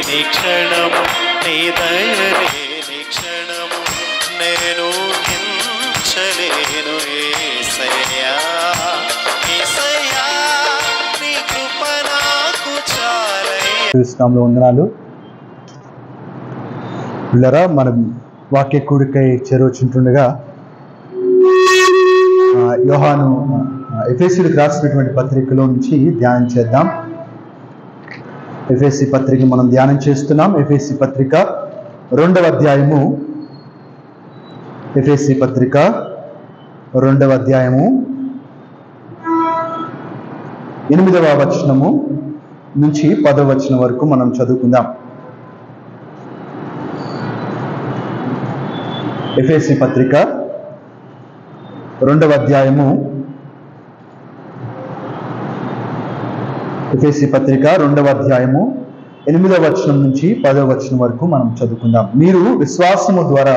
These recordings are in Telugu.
లేని క్షణము నీ దయ లేని క్షణము నేను హించలేను యేసయ్యా యేసయ్యా నీ కృప నాకు చాలయ్యా. క్రీస్తునామములో వందనాలు. పిల్లరా, మనం వాక్య కూడికై చేరువచ్చుంటుండగా యోహాను ఎఫెసీయులకు రాసినటువంటి పత్రికలో నుంచి ధ్యానం చేద్దాం. ఎఫెసీ పత్రిక మనం ధ్యానం చేస్తున్నాం. ఎఫెసీ పత్రిక 2వ అధ్యాయము, ఎఫెసీ పత్రిక 2వ అధ్యాయము 8వ వచనము నుంచి 10వ వచనం వరకు మనం చదువుకుందాం. ఎఫెసీ పత్రిక 2వ అధ్యాయము, ఎఫెసీ పత్రిక 2వ అధ్యాయము 8వ వచనం నుంచి 10వ వచనం వరకు మనం చదువుకుందాం. మీరు విశ్వాసము ద్వారా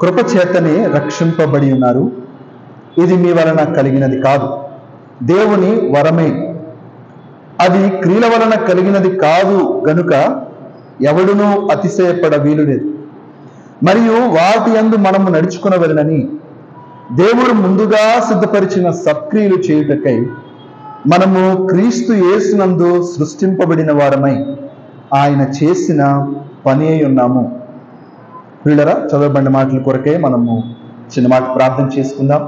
కృపచేతనే రక్షింపబడి ఉన్నారు. ఇది మీ వలన కలిగినది కాదు, దేవుని వరమే. అది క్రియల వలన కలిగినది కాదు గనుక ఎవడునూ అతిశయపడ వీలు లేదు. మరియు వాటి యందు మనము నడుచుకునవలెనని దేవుడు ముందుగా సిద్ధపరిచిన సత్క్రియలు చేయుటకై మనము క్రీస్తు యేసునందు సృష్టింపబడిన వారమై ఆయన చేసిన పని అయి ఉన్నాము. పిల్లరా, చదవబడిన మాటల కొరకే మనము చిన్న మాట ప్రార్థన చేసుకుందాం.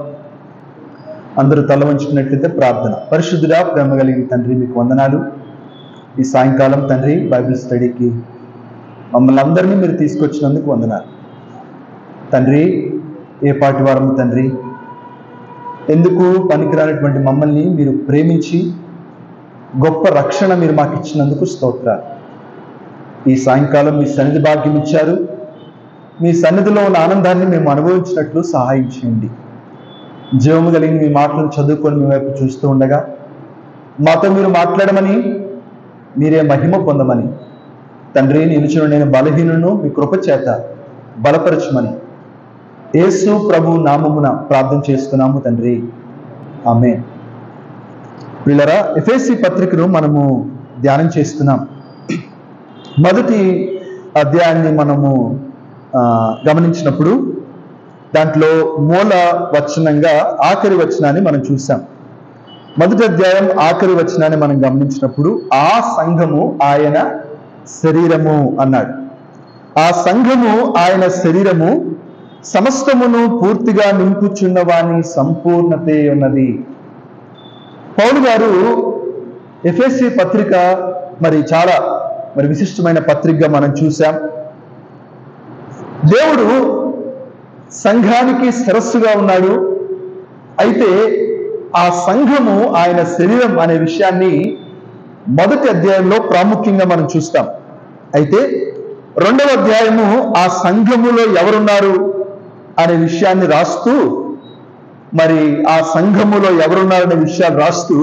అందరూ తల వంచుకున్నట్లయితే ప్రార్థన. పరిశుద్ధుడా, ప్రేమ కలిగిన తండ్రి, మీకు వందనాలు. ఈ సాయంకాలం తండ్రి బైబిల్ స్టడీకి మమ్మల్ని అందరినీ మీరు తీసుకొచ్చినందుకు వందనాలు తండ్రి. ఏ పాటి వారము తండ్రి, ఎందుకు పనికిరానటువంటి మమ్మల్ని మీరు ప్రేమించి గొప్ప రక్షణ మీరు మాకు ఇచ్చినందుకు స్తోత్రాలు. ఈ సాయంకాలం మీ సన్నిధి భాగ్యం ఇచ్చారు. మీ సన్నిధిలో ఉన్న ఆనందాన్ని మేము అనుభవించినట్లు సహాయం చేయండి. జీవము కలిగిన మీ మాటలను చదువుకొని మీ వైపు చూస్తూ ఉండగా మాతో మీరు మాట్లాడమని, మీరే మహిమ పొందమని తండ్రి, నిలుచున్న నేను బలహీనును మీ కృప చేత బలపరచమని యేసు ప్రభు నామమున ప్రార్థన చేస్తున్నాము తండ్రి, ఆమేన్. పిల్లరా, ఎఫెసీ పత్రికను మనము ధ్యానం చేస్తున్నాం. మొదటి అధ్యాయాన్ని మనము గమనించినప్పుడు దాంట్లో మూల వచనంగా ఆఖరి వచనాన్ని మనం చూసాం. మొదటి అధ్యాయం ఆఖరి వచనాన్ని మనం గమనించినప్పుడు ఆ సంఘము ఆయన శరీరము అన్నాడు. ఆ సంఘము ఆయన శరీరము సమస్తమును పూర్తిగా నింపుచున్న వాని సంపూర్ణతే ఉన్నది. పౌలు గారు ఎఫెసీ పత్రిక చాలా విశిష్టమైన పత్రికగా మనం చూసాం. దేవుడు సంఘానికి శిరస్సుగా ఉన్నాడు. అయితే ఆ సంఘము ఆయన శరీరం అనే విషయాన్ని మొదటి అధ్యాయంలో ప్రాముఖ్యంగా మనం చూస్తాం. అయితే 2వ అధ్యాయము ఆ సంఘములో ఎవరున్నారు అనే విషయాన్ని రాస్తూ, ఆ సంఘములో ఎవరున్నారనే విషయాలు రాస్తూ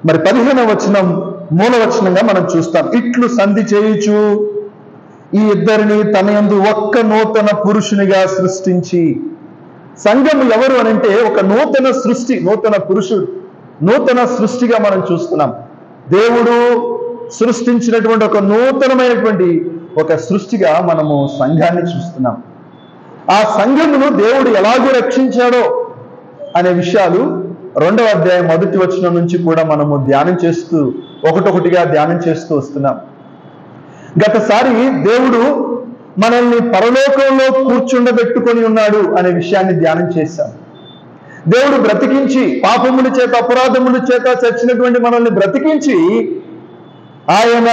15వ వచనం మూలవచనంగా మనం చూస్తాం. ఇట్లు సంధి చేయుచు ఈ ఇద్దరిని తన యందు ఒక్క నూతన పురుషునిగా సృష్టించి. సంఘము ఎవరు అనంటే ఒక నూతన సృష్టి, నూతన పురుషుడు, నూతన సృష్టిగా మనం చూస్తున్నాం. దేవుడు సృష్టించినటువంటి ఒక నూతనమైనటువంటి ఒక సృష్టిగా మనము సంఘాన్ని చూస్తున్నాం. ఆ సంఘమును దేవుడు ఎలాగో రక్షించాడో అనే విషయాలు 2వ అధ్యాయం మొదటి వచనం నుంచి కూడా మనము ధ్యానం చేస్తూ ఒకటొకటిగా ధ్యానం చేస్తూ వస్తున్నాం. గతసారి దేవుడు మనల్ని పరలోకంలో కూర్చుండబెట్టుకొని ఉన్నాడు అనే విషయాన్ని ధ్యానం చేశాం. దేవుడు బ్రతికించి, పాపముల చేత అపరాధముల చేత చచ్చినటువంటి మనల్ని బ్రతికించి ఆయన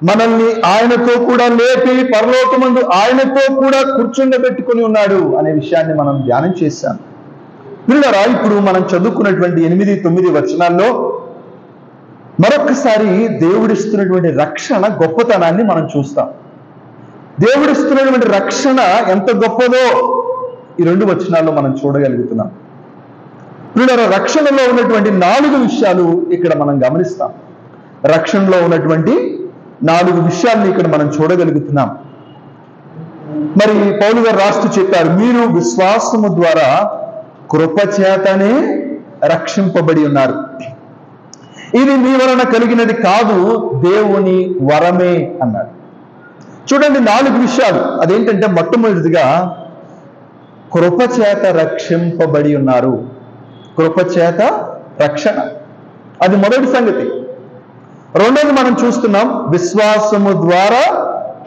మనల్ని ఆయనతో కూడా లేపి పరలోకమందు ఆయనతో కూడా కూర్చుండబెట్టుకొని ఉన్నాడు అనే విషయాన్ని మనం ధ్యానం చేశాం. పిల్లరా, ఇప్పుడు మనం చదువుకున్నటువంటి 8-9 వచనాల్లో మరొకసారి దేవుడిస్తున్నటువంటి రక్షణ గొప్పతనాన్ని మనం చూస్తాం. దేవుడిస్తున్నటువంటి రక్షణ ఎంత గొప్పదో ఈ 2 వచనాల్లో మనం చూడగలుగుతున్నాం. పిల్లరా, రక్షణలో ఉన్నటువంటి 4 విషయాలు ఇక్కడ మనం గమనిస్తాం. రక్షణలో ఉన్నటువంటి 4 విషయాలను ఇక్కడ మనం చూడగలుగుతున్నాం. పౌలు గారు రాస్తూ చెప్పారు, మీరు విశ్వాసము ద్వారా కృపచేతనే రక్షింపబడి ఉన్నారు. ఇది మీ వలన కలిగినది కాదు, దేవుని వరమే అన్నాడు. చూడండి 4 విషయాలు. అదేంటంటే మొట్టమొదటిగా కృపచేత రక్షింపబడి ఉన్నారు. కృపచేత రక్షణ, అది మొదటి సంగతి. రెండోది మనం చూస్తున్నాం విశ్వాసము ద్వారా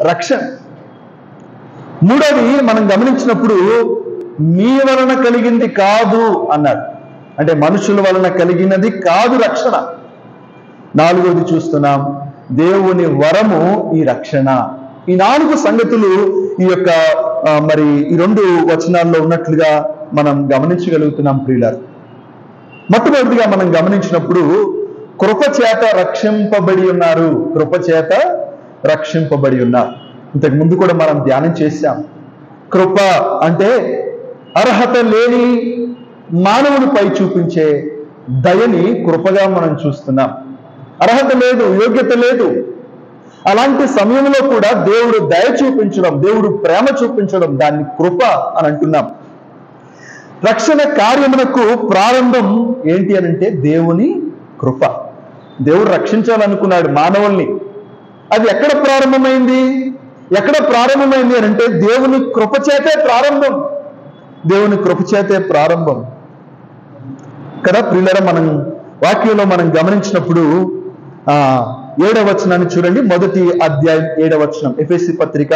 రక్షణ. మూడోది మనం గమనించినప్పుడు మీ వలన కలిగింది కాదు అన్నాడు, అంటే మనుషుల వలన కలిగినది కాదు రక్షణ. నాలుగోది చూస్తున్నాం దేవుని వరము ఈ రక్షణ. ఈ 4 సంగతులు ఈ యొక్క మరి ఈ 2 వచనాల్లో ఉన్నట్లుగా మనం గమనించగలుగుతున్నాం ప్రియులారు. మొట్టమొదటిగా మనం గమనించినప్పుడు కృపచేత రక్షింపబడి ఉన్నారు. కృపచేత రక్షింపబడి ఉన్నారు. ఇంతకు ముందు కూడా మనం ధ్యానం చేశాం. కృప అంటే అర్హత లేని మానవునిపై చూపించే దయని కృపగా మనం చూస్తున్నాం. అర్హత లేదు, యోగ్యత లేదు, అలాంటి సమయంలో కూడా దేవుడు దయ చూపించడం, దేవుడు ప్రేమ చూపించడం, దాన్ని కృప అని అంటున్నాం. రక్షణ కార్యమునకు ప్రారంభం ఏంటి అని అంటే దేవుని కృప. దేవుడు రక్షించాలనుకున్నాడు మానవుల్ని. అది ఎక్కడ ప్రారంభమైంది? అని అంటే దేవుని కృపచేతే ప్రారంభం. దేవుని కృపచేతే ప్రారంభం కదా ప్రియులారా. మనం వాక్యంలో మనం గమనించినప్పుడు 7వ వచనాన్ని చూడండి. మొదటి అధ్యాయం 7వ వచనం, ఎఫెసీ పత్రిక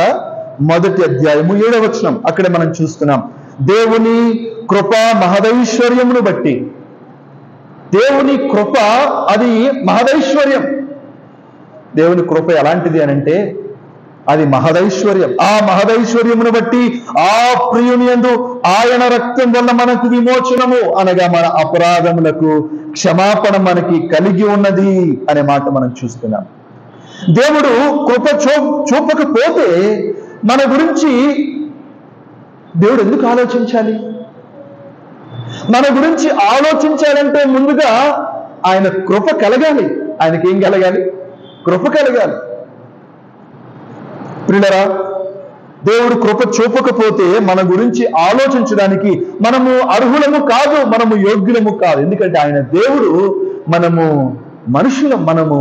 మొదటి అధ్యాయము 7వ వచనం. అక్కడ మనం చూస్తున్నాం దేవుని కృప మహదైశ్వర్యమును బట్టి. దేవుని కృప అది మహదైశ్వర్యం. దేవుని కృప ఎలాంటిది అని అంటే అది మహదైశ్వర్యం. ఆ మహదైశ్వర్యమును బట్టి ఆ ప్రియుని యందు ఆయన రక్తం వల్ల మనకు విమోచనము, అనగా మన అపరాధములకు క్షమాపణ మనకి కలిగి ఉన్నది అనే మాట మనం చూస్తున్నాం. దేవుడు కృప చూపకపోతే మన గురించి దేవుడు ఎందుకు ఆలోచించాలి? మన గురించి ఆలోచించాలంటే ముందుగా ఆయన కృప కలగాలి. ఆయనకి ఏం కలగాలి? కృప కలగాలి. ప్రియులారా, దేవుడు కృప చూపకపోతే మన గురించి ఆలోచించడానికి మనము అర్హులము కాదు, మనము యోగ్యులము కాదు. ఎందుకంటే ఆయన దేవుడు, మనము మనుషులం, మనము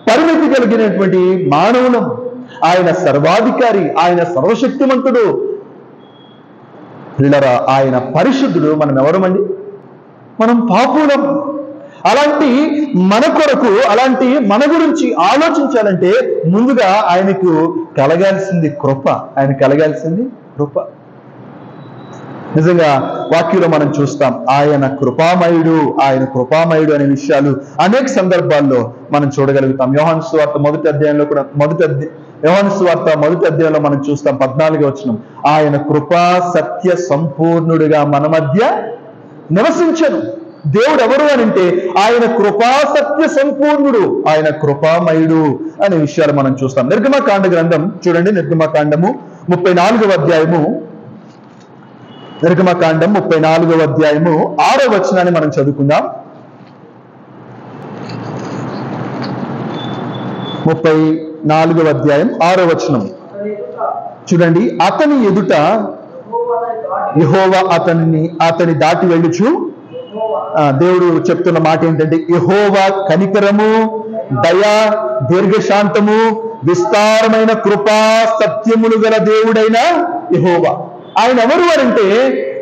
పరిమితి కలిగినటువంటి మానవులం. ఆయన సర్వాధికారి, ఆయన సర్వశక్తిమంతుడు. ప్రియులారా, ఆయన పరిశుద్ధుడు. మనం ఎవరమండి? మనం పాపులం. అలాంటి మన కొరకు, అలాంటి మన గురించి ఆలోచించాలంటే ముందుగా ఆయనకు కలగాల్సింది కృప. ఆయన కలగాల్సింది కృప. నిజంగా వాక్యంలో మనం చూస్తాం ఆయన కృపామయుడు, ఆయన కృపామయుడు అనే విషయాలు అనేక సందర్భాల్లో మనం చూడగలుగుతాం. యోహాను సువార్త మొదటి అధ్యాయంలో కూడా యోహాను సువార్త మొదటి అధ్యాయంలో మనం చూస్తాం 14వ వచనం, ఆయన కృపా సత్య సంపూర్ణుడిగా మన మధ్య నివసించను. దేవుడు ఎవరు అని అంటే ఆయన కృపా సత్య సంపూర్ణుడు, ఆయన కృపామయుడు అనే విషయాలు మనం చూస్తాం. నిర్గమకాండ గ్రంథం చూడండి. నిర్గమకాండము 34వ అధ్యాయము, నిర్గమకాండం 34వ అధ్యాయము 6వ వచనాన్ని మనం చదువుకుందాం. 34వ అధ్యాయం 6వ వచనం చూడండి. అతని ఎదుట యెహోవా అతని దాటి వెళ్ళుచు, దేవుడు చెప్తున్న మాట ఏంటంటే యెహోవా కనికరము, దయ, దీర్ఘశాంతము, విస్తారమైన కృపా సత్యములు గల దేవుడైన యెహోవా. ఆయన ఎవరు అంటే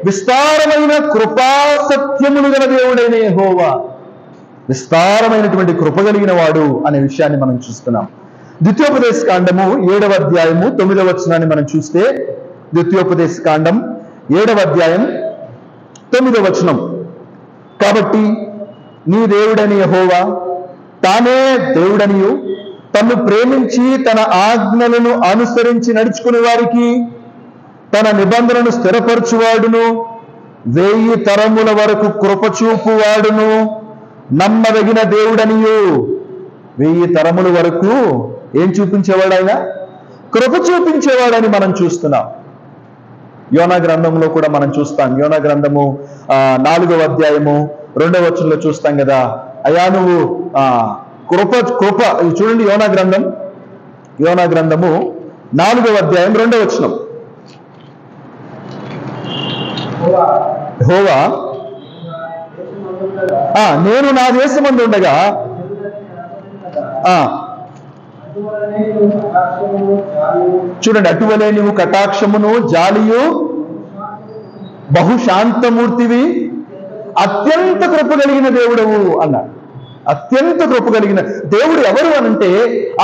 విస్తారమైన కృపా సత్యములు గల దేవుడైన యెహోవా, విస్తారమైనటువంటి కృప కలిగిన వాడు అనే విషయాన్ని మనం చూస్తున్నాం. ద్వితీయోపదేశ కాండము 7వ అధ్యాయము 9వ వచనాన్ని మనం చూస్తే, ద్వితీయోపదేశ కాండం 7వ అధ్యాయం 9వ వచనం, కాబట్టి నీ దేవుడని యెహోవా తానే దేవుడనియు, తన్ను ప్రేమించి తన ఆజ్ఞలను అనుసరించి నడుచుకునే వారికి తన నిబంధనను స్థిరపరచువాడును, 1000 తరముల వరకు కృపచూపువాడును, నమ్మదగిన దేవుడనియు. 1000 తరముల వరకు ఏం చూపించేవాడు? ఆయన కృప చూపించేవాడని మనం చూస్తున్నాం. యోనా గ్రంథంలో కూడా మనం చూస్తాం. యోనా గ్రంథము 4వ అధ్యాయము 2వ వచనంలో చూస్తాం కదా, అయ్యా నువ్వు కృప చూడండి. యోనా గ్రంథము 4వ అధ్యాయం 2వ వచనం, యెహోవా నేను నా దేశమందు ఉండగా చూడండి, అటువలే నువ్వు కటాక్షమును జాలియు బహుశాంతమూర్తివి అత్యంత కృప కలిగిన దేవుడవు అన్నాడు. అత్యంత కృప కలిగిన దేవుడు ఎవరు అనంటే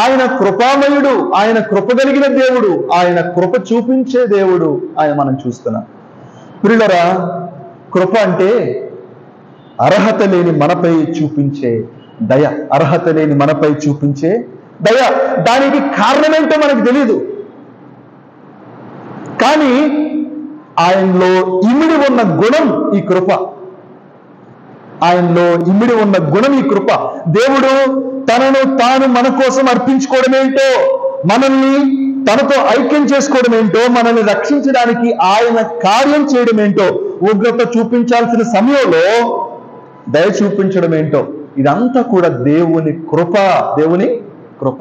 ఆయన కృపామయుడు, ఆయన కృప కలిగిన దేవుడు, ఆయన కృప చూపించే దేవుడు ఆయన మనం చూస్తున్నాం. ప్రియులరా, కృప అంటే అర్హత లేని మనపై చూపించే దయ, అర్హత లేని మనపై చూపించే దయ. దానికి కారణమేంటో మనకు తెలియదు, కానీ ఆయనలో ఇమిడి ఉన్న గుణం ఈ కృప. ఆయనలో ఇమిడి ఉన్న గుణం ఈ కృప. దేవుడు తనను తాను మన కోసం అర్పించుకోవడం ఏంటో, మనల్ని తనతో ఐక్యం చేసుకోవడం ఏంటో, మనల్ని రక్షించడానికి ఆయన కార్యం చేయడం ఏంటో, ఉగ్రత చూపించాల్సిన సమయంలో దయ చూపించడం ఏంటో, ఇదంతా కూడా దేవుని కృప, దేవుని కృప.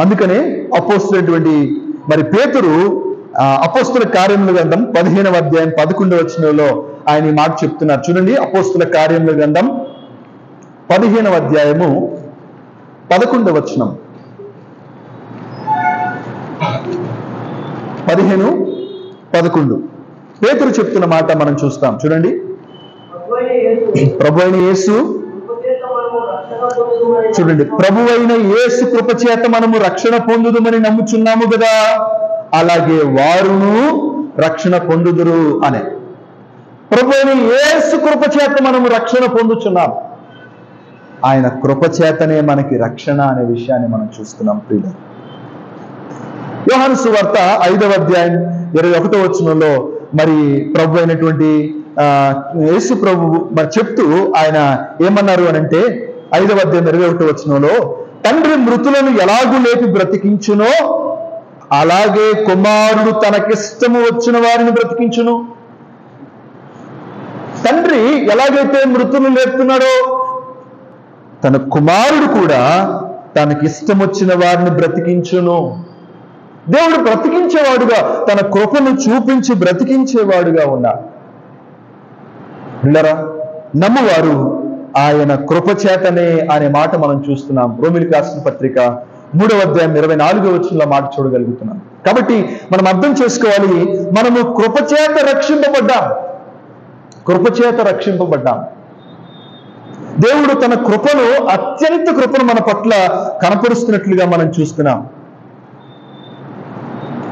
అందుకనే అపోస్తులైనటువంటి మరి పేతురు అపోస్తుల కార్యముల గ్రంథం 15వ అధ్యాయం 11వ వచనంలో ఆయన ఈ మాట చెప్తున్నారు. చూడండి, అపోస్తుల కార్యముల గ్రంథం 15వ అధ్యాయము 11వ వచనం. 15:11 పేతురు చెప్తున్న మాట మనం చూస్తాం. చూడండి, ప్రభువైన యేసు, చూడండి, ప్రభువైన యేసు కృపచేత మనము రక్షణ పొందుదుమని నమ్ముచున్నాము కదా, అలాగే వారును రక్షణ పొందుదురు అనే. ప్రభువైన యేసు కృపచేత మనము రక్షణ పొందుచున్నాం. ఆయన కృపచేతనే మనకి రక్షణ అనే విషయాన్ని మనం చూస్తున్నాం. ప్రియులు, యోహాను సువార్త 5వ అధ్యాయం 21వ వచనంలో మరి ప్రభు అయినటువంటి యేసు ప్రభు మరి చెప్తూ ఆయన ఏమన్నారు అనంటే 5వ అధ్యాయం 21వ వచనంలో, తండ్రి మృతులను ఎలాగూ లేపి బ్రతికించునో అలాగే కుమారుడు తనకిష్టము వచ్చిన వారిని బ్రతికించును. తండ్రి ఎలాగైతే మృతులను లేపుతున్నాడో, తన కుమారుడు కూడా తనకిష్టం వచ్చిన వారిని బ్రతికించును. దేవుడు బ్రతికించేవాడుగా, తన కృపను చూపించి బ్రతికించేవాడుగా ఉన్నాడు. పిల్లరా, నమ్మువారు ఆయన కృపచేతనే అనే మాట మనం చూస్తున్నాం. రోమిలికి రాసిన పత్రిక 3వ అధ్యాయం 24వ వచనంలో మాట చూడగలుగుతున్నాం. కాబట్టి మనం అర్థం చేసుకోవాలి, మనము కృపచేత రక్షింపబడ్డాం, కృపచేత రక్షింపబడ్డాం. దేవుడు తన కృపను, అత్యంత కృపను మన పట్ల కనపరుస్తున్నట్లుగా మనం చూస్తున్నాం.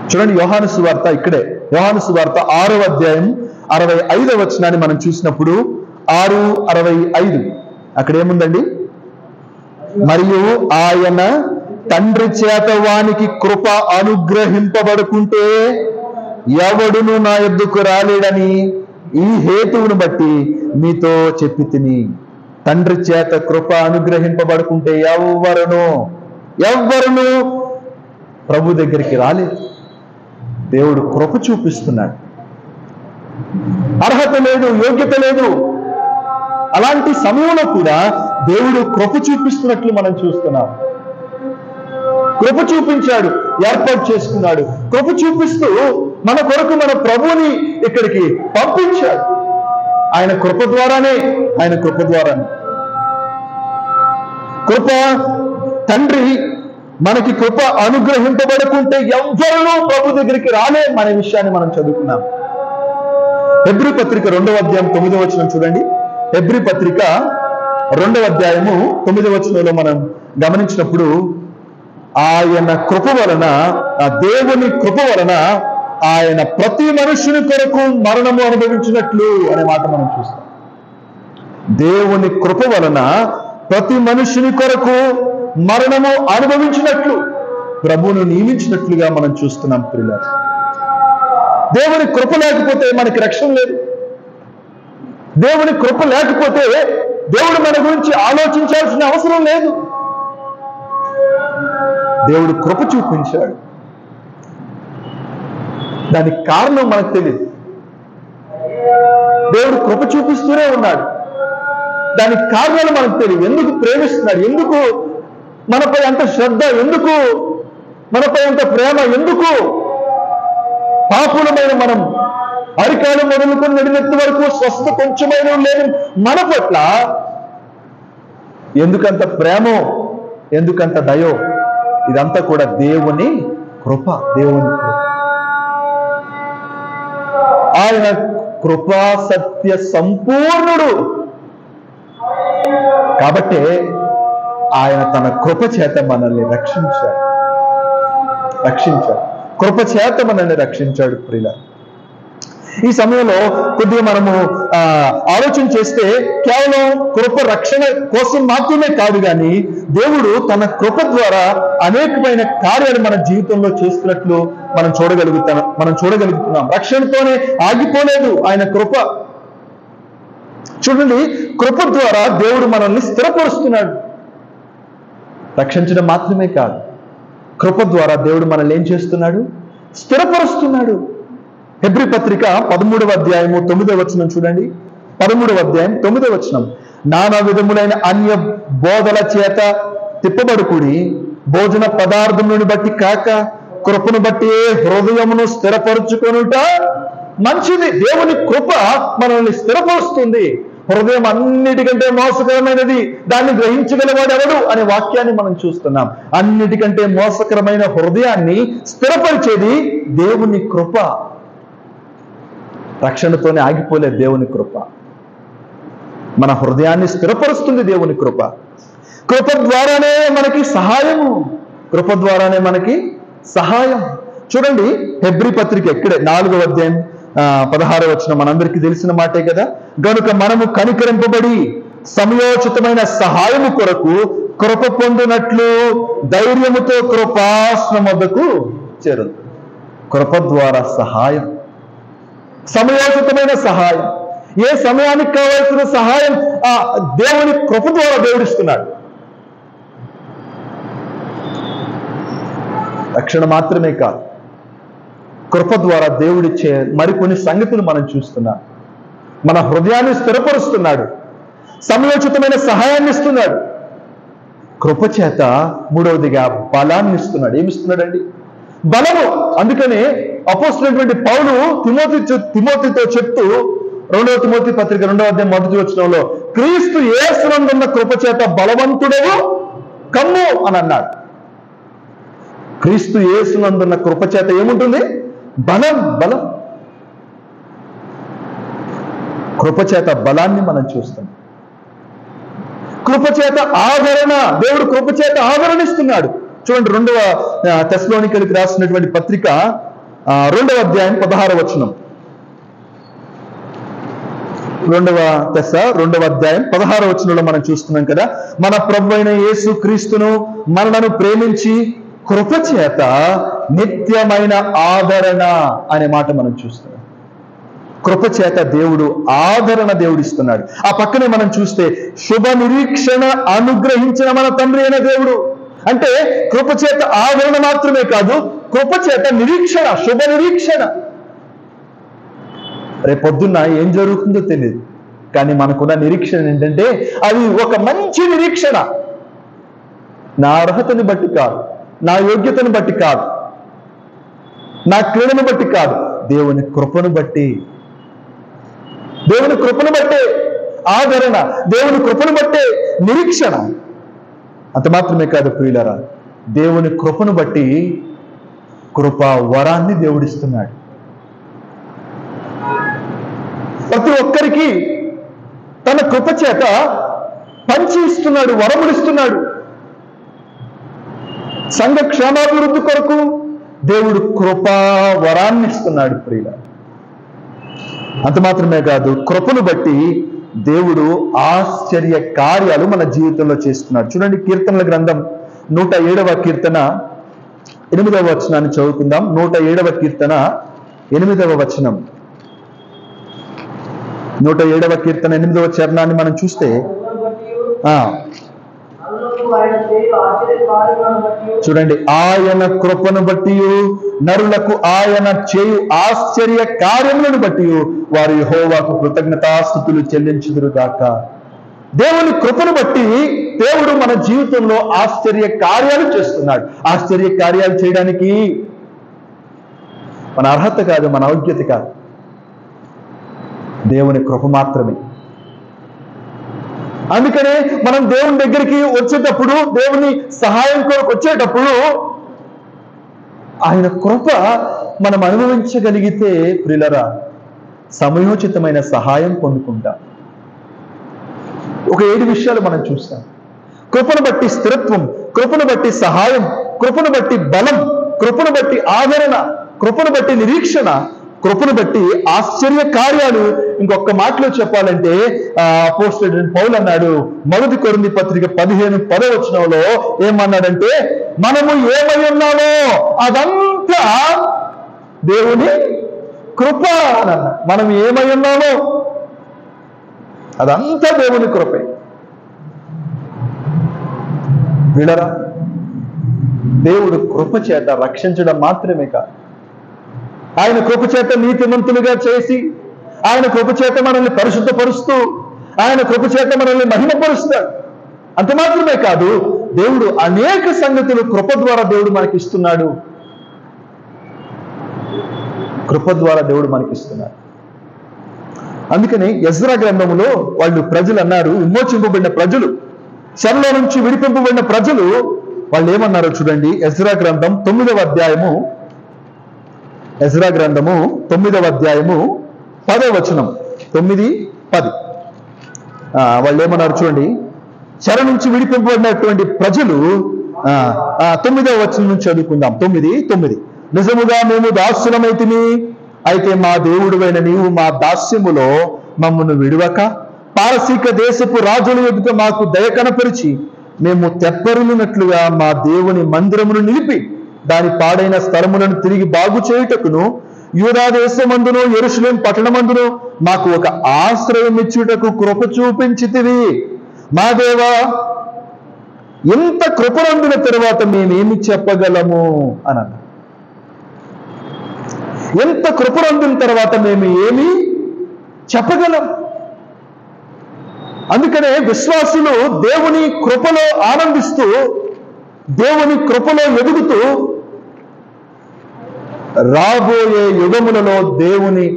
చూడండి, యోహాను సువార్త, ఇక్కడే యోహాను సువార్త 6వ అధ్యాయం 65వ వచనాన్ని మనం చూసినప్పుడు 6:65 అక్కడ ఏముందండి? మరియు ఆయన తండ్రి చేత వానికి కృప అనుగ్రహింపబడుకుంటే ఎవడును నా యొద్దకు రాలేడని ఈ హేతువును బట్టి మీతో చెప్పి తిని. తండ్రి చేత కృప అనుగ్రహింపబడుకుంటే ఎవ్వరును ప్రభు దగ్గరికి రాలేదు. దేవుడు కృప చూపిస్తున్నాడు. అర్హత లేదు, యోగ్యత లేదు, అలాంటి సమయంలో కూడా దేవుడు కృప చూపిస్తున్నట్లు మనం చూస్తున్నాం. కృప చూపించాడు, ఏర్పాటు చేసుకున్నాడు. కృప చూపిస్తూ మన కొరకు మన ప్రభువుని ఇక్కడికి పంపించాడు. ఆయన కృప ద్వారానే, కృప తండ్రి మనకి కృప అనుగ్రహింపబడుకుంటే ఎవ్వరూ ప్రభు దగ్గరికి రాలేమనే విషయాన్ని మనం చదువుకున్నాం. హెబ్రీ పత్రిక 2వ అధ్యాయం 9వ వచనం చూడండి. హెబ్రీ పత్రిక 2వ అధ్యాయము 9వ వచనంలో మనం గమనించినప్పుడు, ఆయన కృప వలన, దేవుని కృప వలన ఆయన ప్రతి మనుషుని కొరకు మరణము అనుభవించినట్లు అనే మాట మనం చూస్తాం. దేవుని కృప వలన ప్రతి మనుషుని కొరకు మరణము అనుభవించినట్లు ప్రభువును నియమించినట్లుగా మనం చూస్తున్నాం. ప్రియులారా, దేవుని కృప లేకపోతే మనకి రక్షణ లేదు. దేవుని కృప లేకపోతే దేవుడు మన గురించి ఆలోచించాల్సిన అవసరం లేదు. దేవుడు కృప చూపించాడు, దానికి కారణం మనకు తెలియదు. దేవుడు కృప చూపిస్తూనే ఉన్నాడు, దానికి కారణాలు మనకు తెలియదు. ఎందుకు ప్రేమిస్తున్నాడు, ఎందుకు మనపై అంత శ్రద్ధ, ఎందుకు మనపై అంత ప్రేమ, ఎందుకు పాపులమైన మనం అరికాలు మొదలుకొని నడినెత్తి వరకు స్వస్థ కొంచెమైన లేని మన పట్ల ఎందుకంత ప్రేమో, ఎందుకంత దయో, ఇదంతా కూడా దేవుని కృప. దేవుని కృప. ఆయన కృపా సత్య సంపూర్ణుడు కాబట్టే ఆయన తన కృప చేత మనల్ని రక్షించాడు. కృప చేత మనల్ని రక్షించాడు ప్రియుల. ఈ సమయంలో కొద్దిగా మనము ఆలోచన చేస్తే కేవలం కృప రక్షణ కోసం మాత్రమే కాదు, కానీ దేవుడు తన కృప ద్వారా అనేకమైన కార్యాలు మన జీవితంలో చేస్తున్నట్లు మనం చూడగలుగుతున్నాం. రక్షణతోనే ఆగిపోలేదు ఆయన కృప. చూడండి, కృప ద్వారా దేవుడు మనల్ని స్థిరపరుస్తున్నాడు. రక్షించడం మాత్రమే కాదు, కృప ద్వారా దేవుడు మనల్ని ఏం చేస్తున్నాడు? స్థిరపరుస్తున్నాడు. హెబ్రీ పత్రిక 13వ అధ్యాయము 9వ వచనం చూడండి. 13వ అధ్యాయం 9వ వచనం. నానా విధములైన అన్య బోధల చేత తిప్పబడుకుడి, భోజన పదార్థములను బట్టి కాక కృపను బట్టి హృదయమును స్థిరపరుచుకొనుట మంచిది. దేవుని కృప మనల్ని స్థిరపరుస్తుంది. హృదయం అన్నిటికంటే మోసకరమైనది, దాన్ని గ్రహించగలవాడు ఎవడు అనే వాక్యాన్ని మనం చూస్తున్నాం. అన్నిటికంటే మోసకరమైన హృదయాన్ని స్థిరపరిచేది దేవుని కృప. రక్షణతోనే ఆగిపోలేదు దేవుని కృప. మన హృదయాన్ని స్థిరపరుస్తుంది దేవుని కృప. కృప ద్వారానే మనకి సహాయము. కృప ద్వారానే మనకి సహాయం. చూడండి, హెబ్రీ పత్రిక ఎక్కడే 4వ అధ్యాయం 16వ వచనం మనందరికీ తెలిసిన మాటే కదా. గనుక మనము కనికరింపబడి సమయోచితమైన సహాయము కొరకు కృప పొందినట్లు ధైర్యముతో కృపాసనం వద్దకు చేరదు. కృప ద్వారా సహాయం, సమయోచితమైన సహాయం. ఏ సమయానికి కావాల్సిన సహాయం ఆ దేవుని కృప ద్వారా దేవుడిస్తున్నాడు. రక్షణ మాత్రమే కాదు, కృప ద్వారా దేవుడిచ్చే మరికొన్ని సంగతులు మనం చూస్తున్నాం. మన హృదయాన్ని స్థిరపరుస్తున్నాడు, సమయోచితమైన సహాయాన్ని ఇస్తున్నాడు. కృప చేత మూడవదిగా బలాన్ని ఇస్తున్నాడు. ఏమిస్తున్నాడండి? బలము. అందుకనే అపోస్తలుడైనటువంటి పౌలు తిమోతితో చెప్తూ 2వ తిమోతి పత్రిక 2వ అధ్యాయం 1వ వచనంలో క్రీస్తు యేసునందున్న కృప చేత బలవంతుడవు కమ్ము అని అన్నాడు. క్రీస్తు యేసునందున్న కృప చేత ఏముంటుంది? బలం. కృప చేత బలాన్ని మనం చూస్తాం. కృప చేత ఆదరణ. దేవుడు కృప చేత ఆదరణ ఇస్తున్నాడు. చూడండి, 2వ తెస్సలోనికీయులకు రాసినటువంటి పత్రిక 2వ అధ్యాయం 16వ వచనం. 2వ అధ్యాయం 16వ వచనంలో మనం చూస్తున్నాం కదా, మన ప్రభువైన యేసు క్రీస్తును మనలను ప్రేమించి కృప చేత నిత్యమైన ఆదరణ అనే మాట మనం చూస్తున్నాం. కృప చేత దేవుడు ఆదరణ దేవుడిస్తున్నాడు. ఆ పక్కనే మనం చూస్తే శుభ నిరీక్షణ అనుగ్రహించిన మన తండ్రి అయిన దేవుడు. అంటే కృప చేత ఆదరణ మాత్రమే కాదు, కృప చేత నిరీక్షణ, శుభ నిరీక్షణ. రేపొద్దున్న ఏం జరుగుతుందో తెలియదు, కానీ మనకున్న నిరీక్షణ ఏంటంటే అది ఒక మంచి నిరీక్షణ. నా అర్హతని బట్టి కాదు, నా యోగ్యతను బట్టి కాదు, నా క్రీడను బట్టి కాదు, దేవుని కృపను బట్టి. దేవుని కృపను బట్టే ఆదరణ, దేవుని కృపను బట్టే నిరీక్షణ. అంత మాత్రమే కాదు ప్రియులారా, దేవుని కృపను బట్టి కృపా వరాన్ని దేవుడిస్తున్నాడు. ప్రతి ఒక్కరికి తన కృప చేత పంచి ఇస్తున్నాడు, వరములిస్తున్నాడు. సంఘ క్షేమాభివృద్ధి కొరకు దేవుడు కృపా వరాన్ని ఇస్తున్నాడు ప్రియులారా. అంత మాత్రమే కాదు, కృపను బట్టి దేవుడు ఆశ్చర్య కార్యాలు మన జీవితంలో చేస్తున్నాడు. చూడండి, కీర్తనల గ్రంథం 107వ కీర్తన 8వ వచనాన్ని చదువుకుందాం. 107వ కీర్తన 8వ వచనం. 107వ కీర్తన 8వ చరణాన్ని మనం చూస్తే చూడండి, ఆయన కృపను బట్టి నరులకు ఆయన చేయు ఆశ్చర్య కార్యములను బట్టి వారు యెహోవాకు కృతజ్ఞతాస్తుతులు చెల్లించుదురుగాక. దేవుని కృపను బట్టి దేవుడు మన జీవితంలో ఆశ్చర్య కార్యాలు చేస్తున్నాడు. ఆశ్చర్య కార్యాలు చేయడానికి మన అర్హత కాదు, మన ఔగ్యత కాదు, దేవుని కృప మాత్రమే. అందుకనే మనం దేవుని దగ్గరికి వచ్చేటప్పుడు, దేవుని సహాయం కొరకు వచ్చేటప్పుడు ఆయన కృప మనం అనుభవించగలిగితే ప్రియులరా సమయోచితమైన సహాయం పొందుకుంటాం. ఒక 7 విషయాలు మనం చూస్తాం. కృపను బట్టి స్థిరత్వం, కృపను బట్టి సహాయం, కృపను బట్టి బలం, కృపను బట్టి ఆదరణ, కృపను బట్టి నిరీక్షణ, కృపను బట్టి ఆశ్చర్య కార్యాలు. ఇంకొక మాటలో చెప్పాలంటే అపోస్తలుడైన పౌలు అన్నాడు, మొదటి కొరింథీ పత్రిక 15:10 ఏమన్నాడంటే, మనము ఏమై ఉన్నామో అదంతా దేవుని కృప అన్న. మనం ఏమై ఉన్నామో అదంతా దేవుని కృపే. వినరా, దేవుడు కృప చేత రక్షించడం మాత్రమే కాదు, ఆయన కృప చేత నీతిమంతులుగా చేసి, ఆయన కృప చేత మనల్ని పరిశుద్ధపరుస్తూ, ఆయన కృప చేత మనల్ని మహిమపరుస్తాడు. అంత మాత్రమే కాదు, దేవుడు అనేక సంగతులు కృప ద్వారా దేవుడు మనకిస్తున్నాడు. కృప ద్వారా దేవుడు మనకిస్తున్నాడు. అందుకని ఎజ్రా గ్రంథములో వాళ్ళు ప్రజలు అన్నారు, విమోచింపబడిన ప్రజలు, చెరలో నుంచి విడిపింపబడిన ప్రజలు, వాళ్ళు ఏమన్నారో చూడండి. ఎజ్రా గ్రంథం 9వ అధ్యాయము, ఎజ్రా గ్రంథము 9వ అధ్యాయము 10వ వచనం, 9-10. వాళ్ళు ఏమన్నారు చూడండి. చెర నుంచి విడిపింపబడినటువంటి ప్రజలు 9వ వచనం నుంచి చదువుకుందాం. 9:9. నిజముగా మేము దాస్యులమైతిమి, అయితే మా దేవుడువైన నీవు మా దాస్యములో మమ్మను విడువక పారసీక దేశపు రాజుల ఎదుట మాకు దయ కనపరిచి, మేము తెప్పరులున్నట్లుగా మా దేవుని మందిరమును నిలిపి దాని పాడైన స్థలములను తిరిగి బాగు చేయుటకును, యూదా దేశమందును యెరూషలేము పట్టణమందును మాకు ఒక ఆశ్రయం ఇచ్చుటకు కృప చూపించితివి. మా దేవా, ఇంత కృపనందిన తరువాత మేమేమి చెప్పగలము అని అన్నారు. ఎంత కృపనందిన తర్వాత మేము ఏమి చెప్పగలం? అందుకనే విశ్వాసులు దేవుని కృపలో ఆనందిస్తూ, దేవుని కృపలో ఎదుగుతూ, రాబోయే యుగములలో దేవుని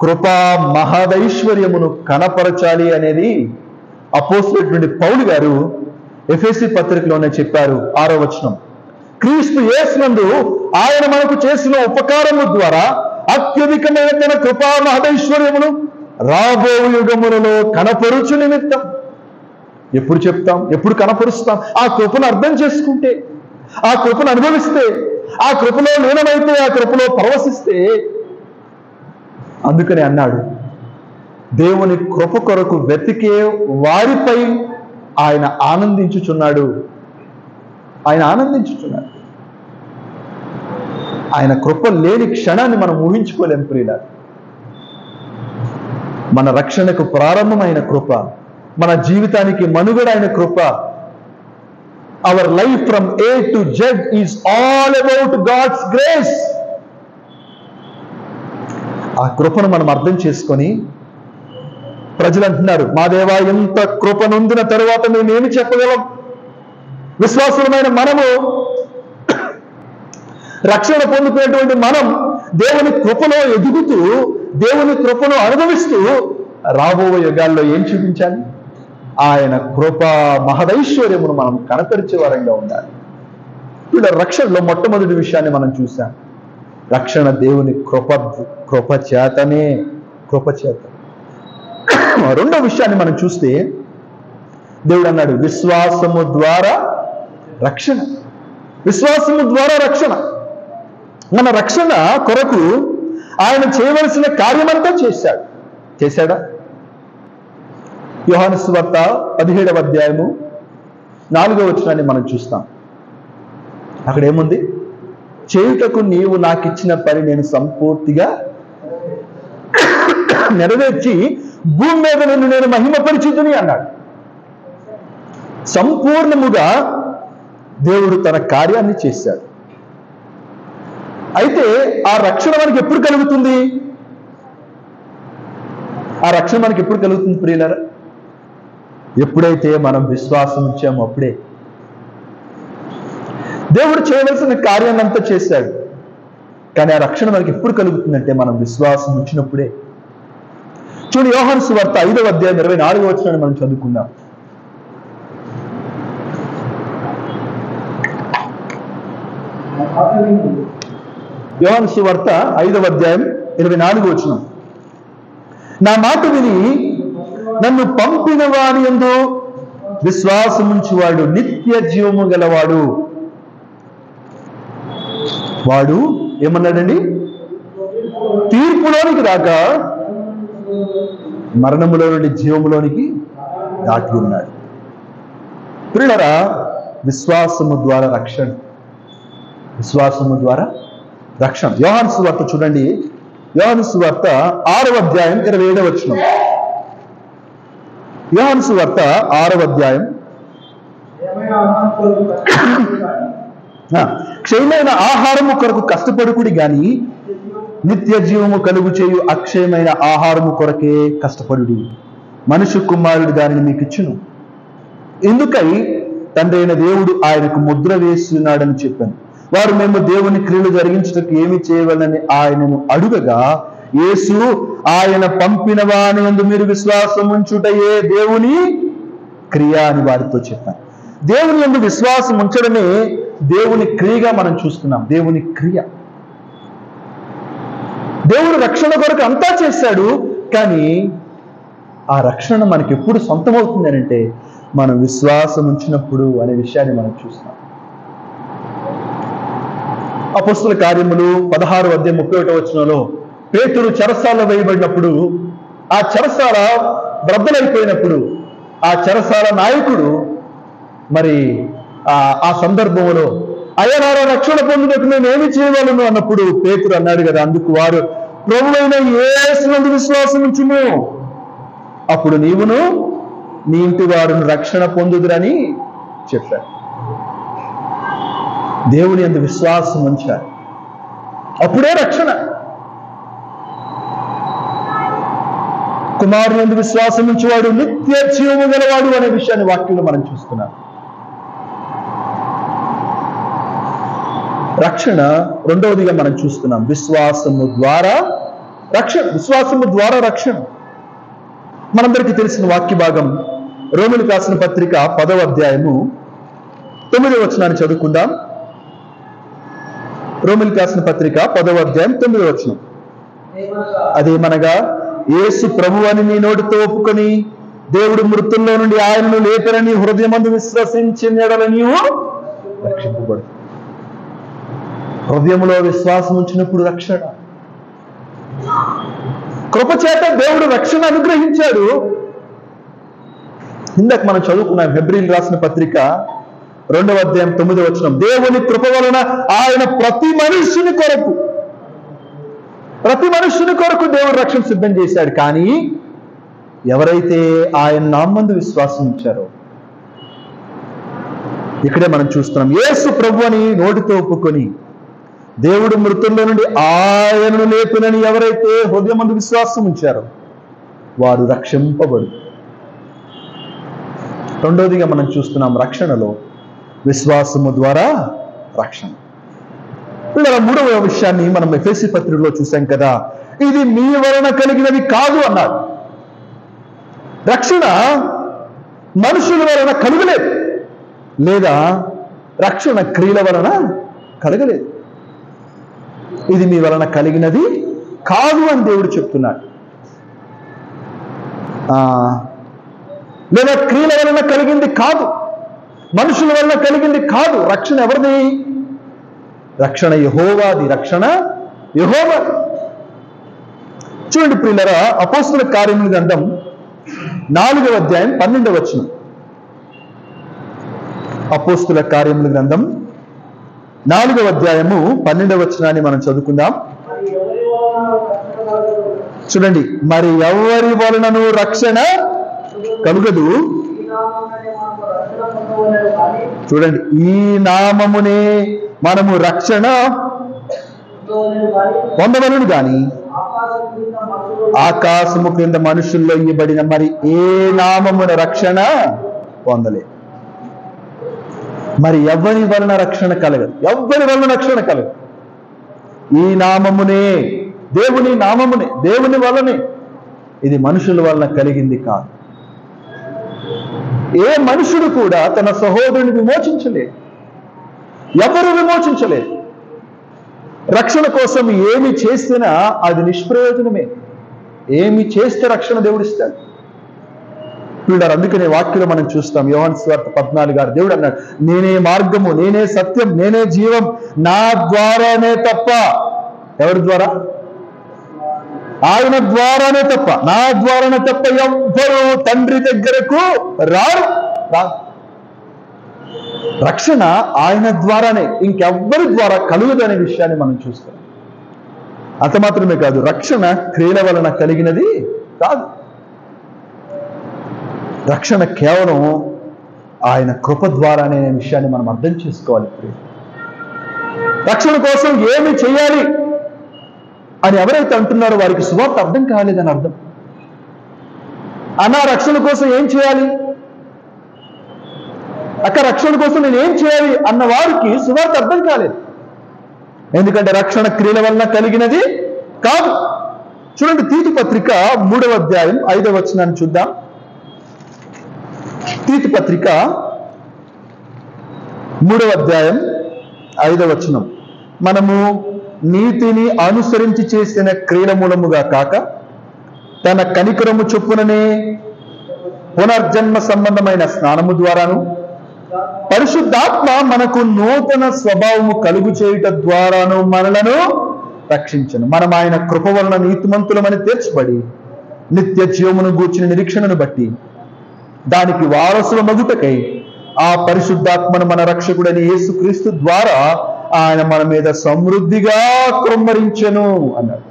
కృపా మహదైశ్వర్యమును కనపరచాలి అనేది అపోస్తలుడైన పౌలు గారు ఎఫెసీ పత్రికలోనే చెప్పారు. 6వ వచనం, క్రీస్తు యేసునందు ఆయన మనకు చేసిన ఉపకారము ద్వారా అత్యధికమైన తన కృపా మహదైశ్వర్యమును రాబో యుగములలో కనపరుచు నిమిత్తం. ఎప్పుడు చెప్తాం, ఎప్పుడు కనపరుస్తాం? ఆ కృపను అర్థం చేసుకుంటే, ఆ కృపను అనుభవిస్తే, ఆ కృపలో లీనమైతే, ఆ కృపలో పరవశిస్తే. అందుకని అన్నాడు, దేవుని కృప కొరకు వెతికే వారిపై ఆయన ఆనందించుచున్నాడు. ఆయన ఆనందించుచున్నాడు. ఆయన కృప లేని క్షణాన్ని మనం ఊహించుకోలేం ప్రియులారా. మన రక్షణకు ప్రారంభమైన కృప, మన జీవితానికి మనుగడైన కృప. Our life from A to Z is all about God's grace. ఆ కృపను మనం అర్థం చేసుకొని, ప్రజలు అంటున్నారు, మా దేవా, ఎంత కృప నొందిన తరువాత మేమేమి చెప్పగలం? విశ్వాసులమైన మనము, రక్షణ పొందుకునేటువంటి మనం దేవుని కృపలో ఎదుగుతూ, దేవుని కృపను అనుభవిస్తూ రాబోయే యుగాల్లో ఏం చూపించాలి? ఆయన కృప మహదైశ్వర్యమును మనం కనపరిచే వారంగా ఉండాలి. ఇలా రక్షణలో మొట్టమొదటి విషయాన్ని మనం చూసాం. రక్షణ దేవుని కృప చేతనే. కృప చేత. రెండో విషయాన్ని మనం చూస్తే, దేవుడు అన్నాడు, విశ్వాసము ద్వారా రక్షణ. విశ్వాసము ద్వారా రక్షణ. మన రక్షణ కొరకు ఆయన చేయవలసిన కార్యమంతా చేశాడా? యోహాను సువార్త 17వ అధ్యాయము 4వ వచనాన్ని మనం చూస్తాం. అక్కడ ఏముంది? చేయుటకు నీవు నాకు ఇచ్చిన పని నేను సంపూర్తిగా నెరవేర్చి భూమి మీద నిన్ను నేను మహిమపరిచితుని అన్నాడు. సంపూర్ణముగా దేవుడు తన కార్యాన్ని చేశాడు. అయితే ఆ రక్షణ మనకి ఎప్పుడు కలుగుతుంది? ఆ రక్షణ మనకి ఎప్పుడు కలుగుతుంది ప్రియులారా? ఎప్పుడైతే మనం విశ్వాసం ఇచ్చామో అప్పుడే. దేవుడు చేయవలసిన కార్యాన్ని అంతా చేశాడు, కానీ ఆ రక్షణ మనకి ఎప్పుడు కలుగుతుందంటే మనం విశ్వాసం ఇచ్చినప్పుడే. చూడండి, యోహాను సువార్త 5వ అధ్యాయం 24వ వచనాన్ని మనం చదువుకుందాం. యోహాను సువార్త 5వ అధ్యాయం 24వ వచనం. నా మాట విని నన్ను పంపిన వాని యందు విశ్వాసముంచువాడు నిత్య జీవము గలవాడు. వాడు ఏమన్నాడండి? తీర్పులోనికి రాక మరణములో నుండి జీవములోనికి దాటి ఉన్నాడు. పిల్లరా, విశ్వాసము ద్వారా రక్షణ. విశ్వాసము ద్వారా రక్షణ. యోహాను సువార్త చూడండి, యోహాను సువార్త 6వ అధ్యాయం 27వ వచనం. యోహాను సువార్త 6వ అధ్యాయం. క్షయమైన ఆహారము కొరకు కష్టపడుకుడి గాని నిత్య జీవము కలుగు చేయు అక్షయమైన ఆహారము కొరకే కష్టపడుడి. మనుష్య కుమారుడు దానిని మీకు ఇచ్చును. ఎందుకై తండ్రి అయిన దేవుడు ఆయనకు ముద్ర వేస్తున్నాడని చెప్పాను. వారు మేము దేవుని క్రియలు జరిగించడానికి ఏమి చేయవాలని ఆయనను అడుగగా, యేసు ఆయన పంపిన వాని యందు మీరు విశ్వాసం ఉంచుటయే దేవుని క్రియ అని వారితో చెప్పాను. దేవుని యందు విశ్వాసం ఉంచడమే దేవుని క్రియగా మనం చూస్తున్నాం. దేవుని క్రియ. దేవుడు రక్షణ కొరకు అంతా చేశాడు, కానీ ఆ రక్షణ మనకి ఎప్పుడు సొంతమవుతుంది అని అంటే మనం విశ్వాసం ఉంచినప్పుడు అనే విషయాన్ని మనం చూస్తాం. అపొస్తలుల కార్యములు 16వ అధ్యాయం 31వ వచనంలో పేతురు చెరసాలలో వేయబడినప్పుడు, ఆ చెరసాల బ్రద్దలైపోయినప్పుడు ఆ చెరసాల నాయకుడు మరి ఆ సందర్భంలో అయ్యా నారా రక్షణ పొందుటకు నేను ఏమి చేయగలను అన్నప్పుడు పేతురు అన్నాడు కదా, అందుకు వారు ప్రభువైన యేసునందు విశ్వాసం ఉంచుము, అప్పుడు నీవును నీ ఇంటి వారును రక్షణ పొందుదురని చెప్పాడు. దేవుని యందు విశ్వాసం ఉంచారు, అప్పుడే రక్షణ. కుమారుని యందు విశ్వాసం ఉంచేవాడు నిత్య జీవము గలవాడు అనే విషయాన్ని వాక్యంలో మనం చూస్తున్నాం. రక్షణ రెండవదిగా మనం చూస్తున్నాం. విశ్వాసము ద్వారా రక్షణ. విశ్వాసము ద్వారా రక్షణ. మనందరికీ తెలిసిన వాక్య భాగం రోమీయులకు రాసిన పత్రిక 10వ అధ్యాయము 9వ వచనాన్ని చదువుకుందాం. రోమీయులకు రాసిన పత్రిక 10వ అధ్యాయం 9వ వచనం. అదేమనగా, యేసు ప్రభువు అని నీ నోటితో ఒప్పుకొని దేవుడు మృతుల్లో నుండి ఆయనను లేపనని హృదయమందు విశ్వసించిన యెడల నీవు రక్షింపబడు. హృదయంలో విశ్వాసం ఉంచినప్పుడు రక్షణ. కృపచేత దేవుడు రక్షణ అనుగ్రహించాడు. ఇందాక మనం చదువుకున్నాం హెబ్రీయులకు రాసిన పత్రిక 2వ అధ్యాయం 9వ వచనం. దేవుని కృప వలన ఆయన ప్రతి మనుష్యుని కొరకు దేవుడు రక్షణ సిద్ధం చేశాడు. కానీ ఎవరైతే ఆయన నామందు విశ్వాసం ఉంచారో, ఇక్కడే మనం చూస్తున్నాం, యేసు ప్రభు అని నోటితో ఒప్పుకొని దేవుడు మృతుల్లో నుండి ఆయనను లేపునని ఎవరైతే హృదయమందు విశ్వాసం ఉంచారో వారు రక్షింపబడు. రెండోదిగా మనం చూస్తున్నాం రక్షణలో విశ్వాసము ద్వారా రక్షణ. ఇలా మూడవ విషయాన్ని మనం ఎఫెసీ పత్రికలో చూసాం కదా, ఇది మీ వలన కలిగినది కాదు అన్నారు. రక్షణ మనుషుల వలన కలుగలేదు, లేదా రక్షణ క్రియల వలన కలగలేదు. ఇది మీ వలన కలిగినది కాదు అని దేవుడు చెప్తున్నాడు. లేదా క్రియల వలన కలిగింది కాదు, మనుషుల వలన కలిగింది కాదు. రక్షణ ఎవరిది? రక్షణ యెహోవాది. రక్షణ యెహోవాది. చూడండి ప్రియులారా, అపోస్తలుల కార్యముల గ్రంథం 4వ అధ్యాయం 12వ వచనం. అపోస్తలుల కార్యముల గ్రంథం 4వ అధ్యాయము 12వ వచనాన్ని మనం చదువుకుందాం. చూడండి, మరి ఎవరి వలనను రక్షణ కలుగదు. చూడండి, ఈ నామమునే మనము రక్షణ పొందవలను గాని ఆకాశము క్రింద మనుషుల్లో ఇవ్వబడిన మరి ఏ నామమున రక్షణ పొందలేదు. మరి ఎవరి వలన రక్షణ కలగదు, ఎవరి వలన రక్షణ కలగదు. ఈ నామమునే, దేవుని నామమునే, దేవుని వలనే. ఇది మనుషుల వలన కలిగింది కాదు. ఏ మనుషుడు కూడా తన సహోదరుని విమోచించలేదు, ఎవరు విమోచించలేదు. రక్షణ కోసం ఏమి చేసినా అది నిష్ప్రయోజనమే. ఏమి చేస్తే రక్షణ దేవుడిస్తాడు. వీడారు. అందుకనే వాక్యంలో మనం చూస్తాం, యోహాను సువార్త 14 దేవుడు అన్నాడు, నేనే మార్గము, నేనే సత్యం, నేనే జీవం, నా ద్వారానే తప్ప, ఎవరి ద్వారా? ఆయన ద్వారానే తప్ప, నా ద్వారానే తప్ప ఎవ్వరూ తండ్రి దగ్గరకు రారు. రక్షణ ఆయన ద్వారానే, ఇంకెవ్వరి ద్వారా కలుగుదనే విషయాన్ని మనం చూస్తాం. అంత మాత్రమే కాదు, రక్షణ క్రియల వలన కలిగినది కాదు. రక్షణ కేవలం ఆయన కృప ద్వారానే అనే విషయాన్ని మనం అర్థం చేసుకోవాలి. రక్షణ కోసం ఏమి చేయాలి అని ఎవరైతే అంటున్నారో వారికి సువార్త అర్థం కాలేదని అర్థం. అన్న రక్షణ కోసం ఏం చేయాలి, అక్క రక్షణ కోసం నేను ఏం చేయాలి అన్న వారికి సువార్త అర్థం కాలేదు. ఎందుకంటే రక్షణ క్రియల వలన కలిగినది కాదు. చూడండి, తీతు పత్రిక 3వ అధ్యాయం 5వ వచనాన్ని చూద్దాం. తీతు పత్రిక 3వ అధ్యాయం 5వ వచనం. మనము నీతిని అనుసరించి చేసిన క్రియల మూలముగా కాక తన కనికరము చొప్పుననే పునర్జన్మ సంబంధమైన స్నానము ద్వారాను పరిశుద్ధాత్మ మనకు నూతన స్వభావము కలుగు చేయుట ద్వారాను మనలను రక్షించను. మనం ఆయన కృప వలన నీతిమంతులమని తీర్చబడి నిత్య జీవమును గూర్చిన నిరీక్షణను బట్టి దానికి వారసుల మగుటకై ఆ పరిశుద్ధాత్మను మన రక్షకుడైన యేసుక్రీస్తు ద్వారా ఆయన మన మీద సమృద్ధిగా కృమ్మరించెను అన్నాడు.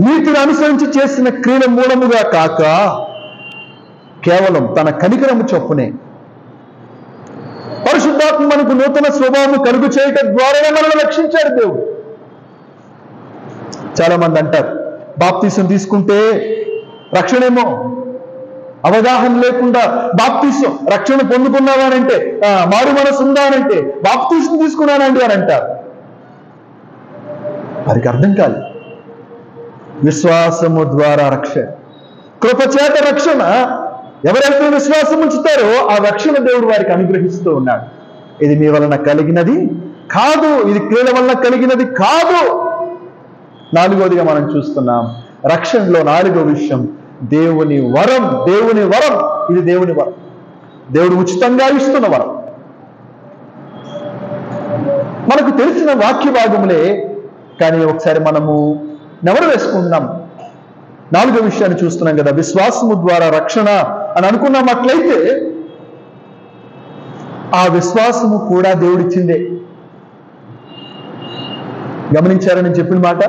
నీతిని అనుసరించి చేసిన క్రియల మూలముగా కాక కేవలం తన కనికరము చొప్పునే పరిశుద్ధాత్మ మనకు నూతన స్వభావం కలుగు చేయటం ద్వారానే మనల్ని రక్షించాడు దేవుడు. చాలా మంది అంటారు, బాప్తీసం తీసుకుంటే రక్షణేమో. అవగాహన లేకుండా బాప్తీసం రక్షణ పొందుకున్నావానంటే, మారు మనసు ఉందా అనంటే బాప్తీసం తీసుకున్నానండి అని అంటారు. వారికి అర్థం కాదు. విశ్వాసము ద్వారా రక్షణ, కృపచేత రక్షణ. ఎవరైతే విశ్వాసం ఉంచుతారో ఆ రక్షణ దేవుడు వారికి అనుగ్రహిస్తూ ఉన్నాడు. ఇది మీ వలన కలిగినది కాదు, ఇది క్రియల వలన కలిగినది కాదు. 4వదిగా మనం చూస్తున్నాం, రక్షణలో 4వ విషయం దేవుని వరం. దేవుని వరం, ఇది దేవుని వరం. దేవుడు ఉచితంగా ఇస్తున్న వరం. మనకు తెలిసిన వాక్య భాగములే, కానీ ఒకసారి మనము నెవరు వేసుకుంటున్నాం. 4వ విషయాన్ని చూస్తున్నాం కదా, విశ్వాసము ద్వారా రక్షణ అని అనుకున్నాం. అట్లయితే ఆ విశ్వాసము కూడా దేవుడిచ్చిందే. గమనించారని చెప్పిన మాట.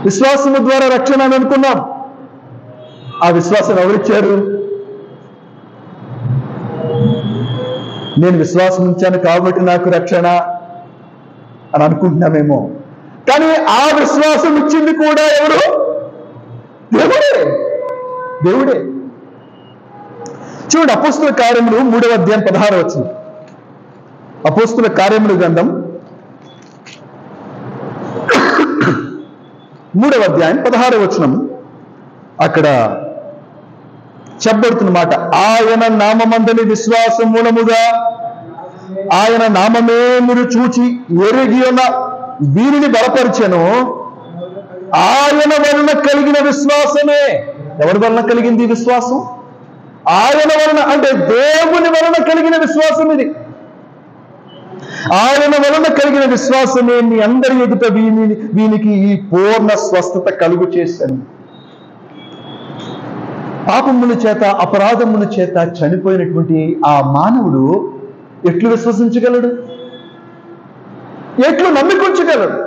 విశ్వాసము ద్వారా రక్షణ అని అనుకున్నాం. ఆ విశ్వాసం ఎవరిచ్చారు? నేను విశ్వాసం ఉంచాను కాబట్టి నాకు రక్షణ అని అనుకుంటున్నామేమో. కానీ ఆ విశ్వాసం ఇచ్చింది కూడా ఎవరు? దేవుడే. దేవుడే. చూడండి, అపోస్తుల కార్యములు 3వ అధ్యాయం 16వ వచనం. అపోస్తుల కార్యములు గ్రంథం 3వ అధ్యాయం 16వ వచనం. అక్కడ చెప్పబడుతున్న మాట, ఆయన నామమందని విశ్వాసం మూలముగా ఆయన నామమే మీరు చూచి ఎరిగి ఉన్న వీరిని బలపరిచెను. ఆయన వలన కలిగిన విశ్వాసమే. ఎవరి వలన కలిగింది విశ్వాసం? ఆయన వలన, అంటే దేవుని వలన కలిగిన విశ్వాసం ఇది. ఆయన వలన కలిగిన విశ్వాసమే మీ అందరి ఎదుట వీనికి ఈ పూర్ణ స్వస్థత కలుగు చేశాను. పాపముల చేత, అపరాధముల చేత చనిపోయినటువంటి ఆ మానవుడు ఎట్లు విశ్వసించగలడు? ఎట్లు నమ్మికుంచగలడు?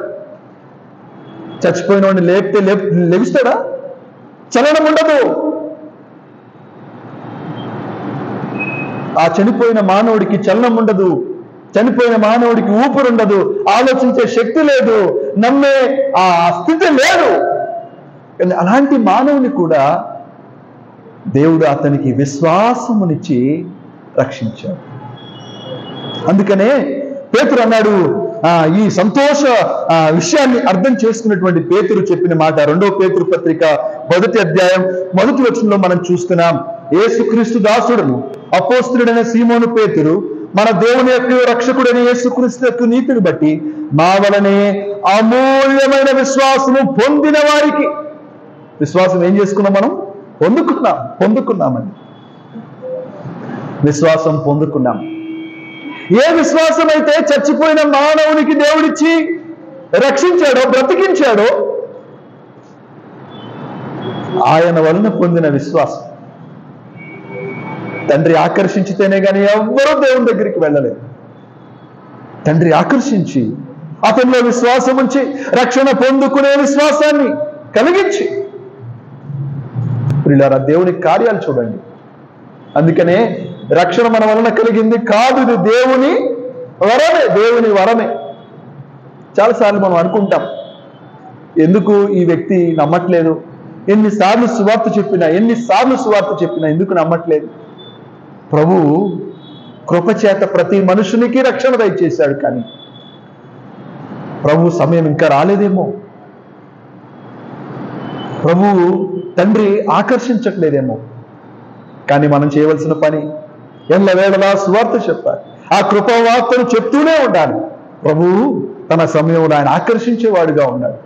చచ్చిపోయిన వాడిని లేపితే లెగుస్తాడా? చలనం ఉండదు. ఆ చనిపోయిన మానవుడికి చలనం ఉండదు. చనిపోయిన మానవుడికి ఊపిరి ఉండదు. ఆలోచించే శక్తి లేదు. నమ్మే ఆ స్థితి లేదు. అలాంటి మానవుని కూడా దేవుడు అతనికి విశ్వాసమునిచ్చి రక్షించాడు. అందుకనే పేతురు అన్నాడు, ఈ సంతోష విషయాన్ని అర్థం చేసుకున్నటువంటి పేతురు చెప్పిన మాట 2వ పేతురు పత్రిక 1వ అధ్యాయం 1వ వచనంలో మనం చూస్తున్నాం. యేసుక్రీస్తు దాసుడును అపోస్తలుడైన సీమోను పేతురు మన దేవుని యొక్క రక్షకుడైన యేసుక్రీస్తు యొక్క నీతిని బట్టి మా వలనే అమూల్యమైన విశ్వాసము పొందిన వారికి, విశ్వాసం ఏం చేసుకున్నాం మనం? పొందుకున్నామని విశ్వాసం పొందుకున్నాం. ఏ విశ్వాసం అయితే చచ్చిపోయిన మానవునికి దేవుడిచ్చి రక్షించాడో, బ్రతికించాడో, ఆయన వలన పొందిన విశ్వాసం. తండ్రి ఆకర్షించితేనే కానీ ఎవ్వరూ దేవుని దగ్గరికి వెళ్ళలేదు. తండ్రి ఆకర్షించి అతనిలో విశ్వాసం ఉంచి రక్షణ పొందుకునే విశ్వాసాన్ని కలిగించి, ప్రియులారా, దేవుని కార్యాలు చూడండి. అందుకనే రక్షణ మన వలన కలిగింది కాదు, ఇది దేవుని వరమే. చాలాసార్లు మనం అనుకుంటాం, ఎందుకు ఈ వ్యక్తి నమ్మట్లేదు, ఎన్నిసార్లు సువార్త చెప్పినా ఎందుకు నమ్మట్లేదు? ప్రభువు కృపచేత ప్రతి మనుషునికి రక్షణ దయచేశాడు, కానీ ప్రభు సమయం ఇంకా రాలేదేమో, ప్రభువు తండ్రి ఆకర్షించట్లేదేమో. కానీ మనం చేయవలసిన పని ఎల్లవేళలా సువార్త చెప్పాలి, ఆ కృపవార్తను చెప్తూనే ఉండాలి. ప్రభువు తన సమయంలో ఆయన ఆకర్షించేవాడుగా ఉన్నాడు.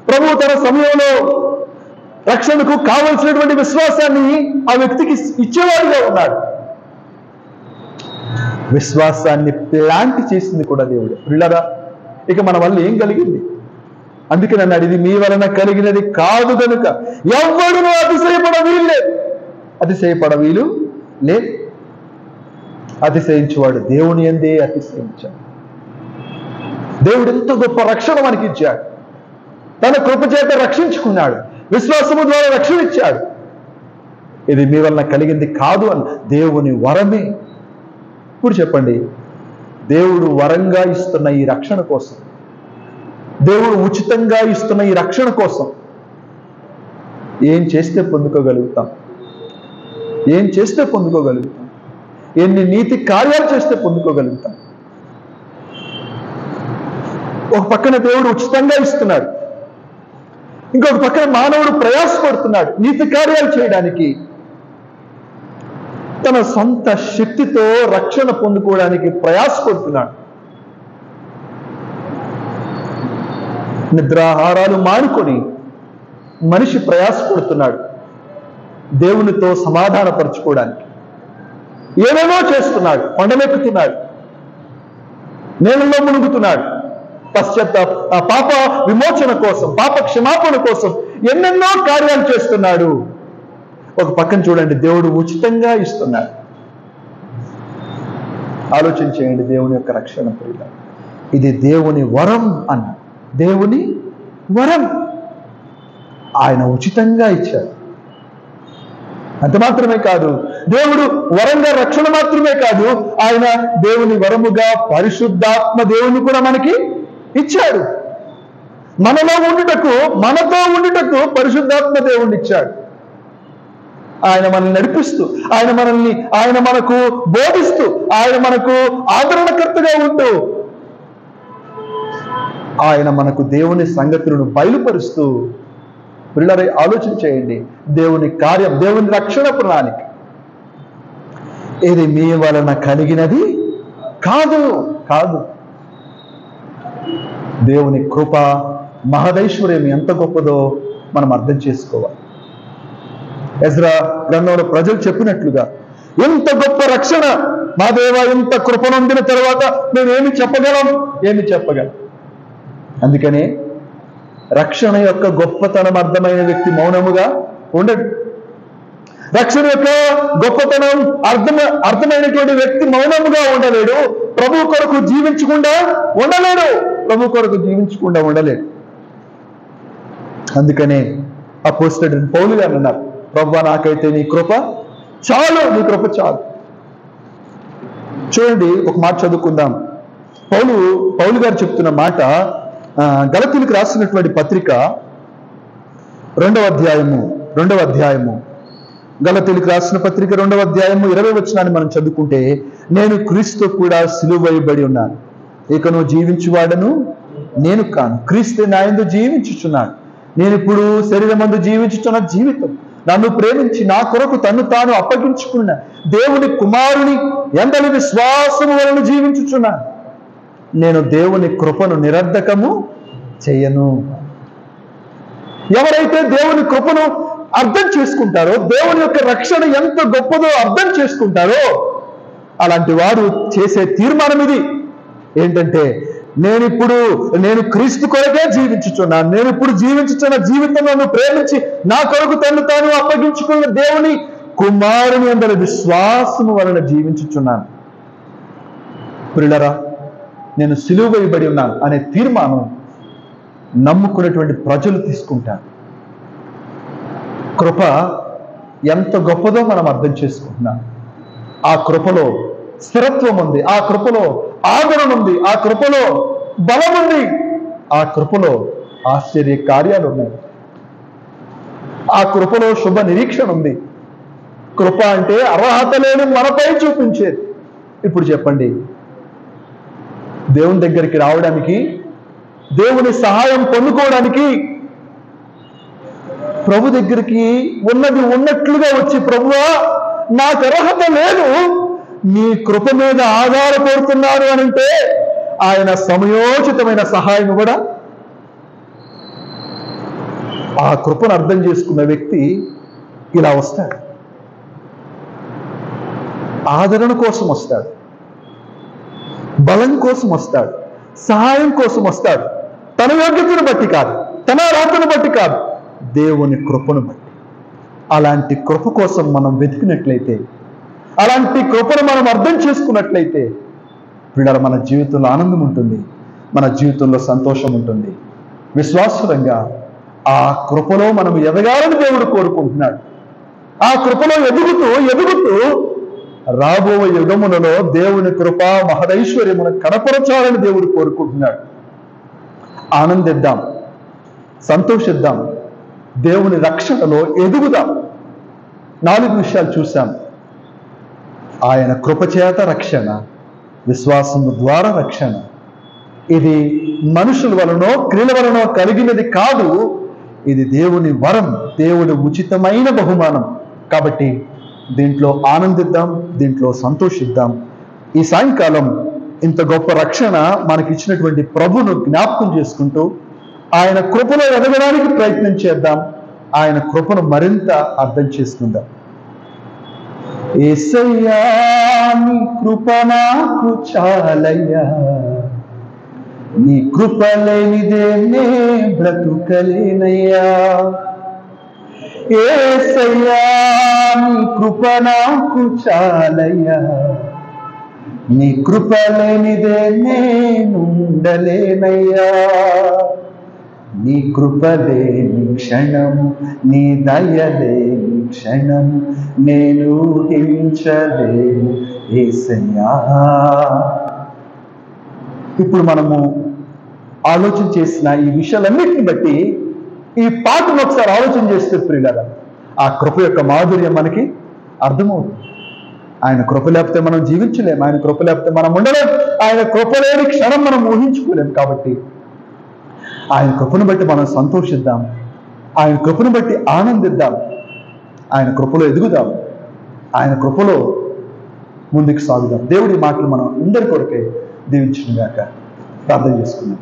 ప్రభువు తన సమయంలో రక్షణకు కావలసినటువంటి విశ్వాసాన్ని ఆ వ్యక్తికి ఇచ్చేవాడుగా ఉన్నాడు. విశ్వాసాన్ని ప్లాంట్ చేసింది కూడా దేవుడు. పిల్లరా, ఇక మన వల్ల ఏం కలిగింది? అందుకే నన్ను ఇది మీ వలన కలిగినది కాదు కనుక ఎవ్వడును అతిశయపడ వీలు లేదు. అతిశయించేవాడు దేవుని యందే అతిశయించాడు. దేవుడు ఎంత గొప్ప రక్షణ మనకి ఇచ్చాడు. తన కృపచేత రక్షించుకున్నాడు, విశ్వాసము ద్వారా రక్షణ ఇచ్చాడు. ఇది మీ వలన కలిగింది కాదు అని దేవుని వరమే. ఇప్పుడు చెప్పండి, దేవుడు వరంగా ఇస్తున్న ఈ రక్షణ కోసం, దేవుడు ఉచితంగా ఇస్తున్న ఈ రక్షణ కోసం ఏం చేస్తే పొందుకోగలుగుతాం? ఎన్ని నీతి కార్యాలు చేస్తే పొందుకోగలుగుతాం? ఒక పక్కన దేవుడు ఉచితంగా ఇస్తున్నాడు, ఇంకొక పక్కన మానవుడు ప్రయాసపడుతున్నాడు నీతి కార్యాలు చేయడానికి. తన సొంత శక్తితో రక్షణ పొందుకోవడానికి ప్రయాసపడుతున్నాడు. నిద్రాహారాలు మానుకొని మనిషి ప్రయాసపడుతున్నాడు దేవునితో సమాధానపరచుకోవడానికి. ఏమేమో చేస్తున్నాడు, కొండలెక్కుతున్నాడు, నీళ్ళలో మునుగుతున్నాడు, పాప విమోచన కోసం, పాప క్షమాపణ కోసం ఎన్నెన్నో కార్యాలు చేస్తున్నాడు. ఒక పక్కన చూడండి, దేవుడు ఉచితంగా ఇస్తున్నాడు. ఆలోచించేయండి, దేవుని యొక్క రక్షణ ప్రియుల, ఇది దేవుని వరం అన్న, దేవుని వరం ఆయన ఉచితంగా ఇచ్చాడు. అంత మాత్రమే కాదు, దేవుడు వరంగా రక్షణ మాత్రమే కాదు, ఆయన దేవుని వరముగా పరిశుద్ధాత్మ దేవుని కూడా మనకి ఇచ్చాడు. మనతో ఉండుటకు పరిశుద్ధాత్మ దేవుణ్ణి ఇచ్చాడు. ఆయన మనల్ని నడిపిస్తూ, ఆయన మనకు బోధిస్తూ, ఆయన మనకు ఆదరణకర్తగా ఉంటూ, ఆయన మనకు దేవుని సంగతులను బయలుపరుస్తూ. పిల్లలై ఆలోచన చేయండి, దేవుని కార్యం, దేవుని రక్షణ ప్రణాళిక ఇది మీ వలన కలిగినది కాదు. దేవుని కృప మహదైశ్వర్యం ఎంత గొప్పదో మనం అర్థం చేసుకోవాలి. ఎజ్రా గ్రంథంలో ప్రజలు చెప్పినట్లుగా, ఎంత గొప్ప రక్షణ మా దేవా, ఎంత కృప నొందిన తర్వాత మేమేమి చెప్పగలం? అందుకనే రక్షణ యొక్క గొప్పతనం అర్థమైన వ్యక్తి మౌనముగా ఉండడు. రక్షణ యొక్క గొప్పతనం అర్థమైనటువంటి వ్యక్తి మౌనముగా ఉండలేడు. ప్రభు కొరకు జీవించకుండా ఉండలేడు. అందుకనే అపోస్తలుడైన పౌలు గారు అన్నారు, ప్రభువా, నాకైతే నీ కృప చాలు. చూడండి, ఒక మాట చదువుకుందాం. పౌలు గారు చెప్తున్న మాట గలతీయులకు రాసినటువంటి పత్రిక 2వ అధ్యాయము గలతీయులకు రాసిన పత్రిక 2వ అధ్యాయము 20వ వచనాన్ని మనం చదువుకుంటే, నేను క్రీస్తు కూడా సిలువ వేయబడి ఉన్నాను, ఇకను జీవించువాడను నేను కాను, క్రీస్తు నా యందు జీవించుచున్నాడు. నేను ఇప్పుడు శరీరమందు జీవించుచున్న జీవితం నన్ను ప్రేమించి నా కొరకు తన్ను తాను అప్పగించుకున్న దేవుని కుమారుని ఎందరి విశ్వాసము వలన జీవించుచున్నాను. నేను దేవుని కృపను నిరర్ధకము చేయను. ఎవరైతే దేవుని కృపను అర్థం చేసుకుంటారో, దేవుని యొక్క రక్షణ ఎంత గొప్పదో అర్థం చేసుకుంటారో, అలాంటి వారు చేసే తీర్మానం ఇది ఏంటంటే, నేను క్రీస్తు కొరకే జీవించుచున్నాను. నేను ఇప్పుడు జీవించుచున్న జీవితంలో ప్రేమించి నా కొరకు తను తాను అప్పగించుకున్న దేవుని కుమారుని అందరి విశ్వాసము వలన జీవించుచున్నాను. ప్రియులారా, నేను సిలువ వేయబడి ఉన్నాను అనే తీర్మానం నమ్ముకున్నటువంటి ప్రజలు తీసుకుంటారు. కృప ఎంత గొప్పదో మనం అర్థం చేసుకుంటున్నాం. ఆ కృపలో స్థిరత్వం ఉంది, ఆ కృపలో ఆదరణ ఉంది, ఆ కృపలో బలం ఉంది, ఆ కృపలో ఆశ్చర్య కార్యాలు ఉన్నాయి, ఆ కృపలో శుభ నిరీక్షణ ఉంది. కృప అంటే అర్హత లేని మనపై చూపించేది. ఇప్పుడు చెప్పండి, దేవుని దగ్గరికి రావడానికి, దేవుని సహాయం పొందుకోవడానికి ప్రభు దగ్గరికి ఉన్నది ఉన్నట్లుగా వచ్చి, ప్రభువా నాకు అర్హత లేదు, నీ కృప మీద ఆధారపడుతున్నాను అని అంటే ఆయన సమయోచితమైన సహాయం కూడా, ఆ కృపను అర్థం చేసుకున్న వ్యక్తి ఇలా వస్తాడు. ఆదరణ కోసం వస్తాడు, బలం కోసం వస్తాడు, సహాయం కోసం వస్తాడు. తన యోగ్యతను బట్టి కాదు, తన అర్హతను బట్టి కాదు, దేవుని కృపను బట్టి. అలాంటి కృప కోసం మనం వెతికినట్లయితే, అలాంటి కృపను మనం అర్థం చేసుకున్నట్లయితే, పిల్లలు మన జీవితంలో ఆనందం ఉంటుంది, మన జీవితంలో సంతోషం ఉంటుంది. విశ్వాసంగా ఆ కృపలో మనం ఎదగాలని దేవుడు కోరుకుంటున్నాడు. ఆ కృపలో ఎదుగుతూ రాబోయే యుగములలో దేవుని కృప మహదైశ్వర్యమును కనపరచాలని దేవుడు కోరుకుంటున్నాడు. ఆనందిద్దాం, సంతోషిద్దాం, దేవుని రక్షణలో ఎదుగుదాం. 4 విషయాలు చూశాం. ఆయన కృపచేత రక్షణ, విశ్వాసము ద్వారా రక్షణ. ఇది మనుషుల వలనో క్రియల వలనో కలిగినది కాదు, ఇది దేవుని వరం, దేవుని ఉచితమైన బహుమానం. కాబట్టి దీంట్లో ఆనందిద్దాం, దీంట్లో సంతోషిద్దాం. ఈ సాయంకాలం ఇంత గొప్ప రక్షణ మనకిచ్చినటువంటి ప్రభును జ్ఞాపకం చేసుకుంటూ ఆయన కృపలో ఎదగడానికి ప్రయత్నం చేద్దాం. ఆయన కృపను మరింత అర్థం చేసుకుందాం. యేసయ్యా నీ కృప నాకు చాలయ్యా, నీ కృప లేనిదే నే బ్రతుకలేనయ్యా. యేసయ్యా నీ కృప నాకు చాలయ్యా, నీ కృప లేనిదే నేనుండలేనయ్యా. నీ కృప లేని క్షణము, నీ దయ లేని క్షణము నేను ఊహించలేను యేసయ్యా. ఇప్పుడు మనము ఆలోచన చేసిన ఈ విషయాలన్నిటిని బట్టి ఈ పాటను ఒకసారి ఆలోచన చేస్తే ప్రియులారా, ఆ కృప యొక్క మాధుర్యం మనకి అర్థమవుతుంది. ఆయన కృప లేకపోతే మనం జీవించలేము, ఆయన కృప లేకపోతే మనం ఉండలేం, ఆయన కృప లేని క్షణం మనం ఊహించుకోలేం. కాబట్టి ఆయన కృపను బట్టి మనం సంతోషిద్దాం, ఆయన కృపను బట్టి ఆనందిద్దాం, ఆయన కృపలో ఎదుగుదాం, ఆయన కృపలో ముందుకు సాగుదాం. దేవుడి మాటలు మనం అందరి కొరకే దీవించుగాక. ప్రార్థన చేసుకుందాం.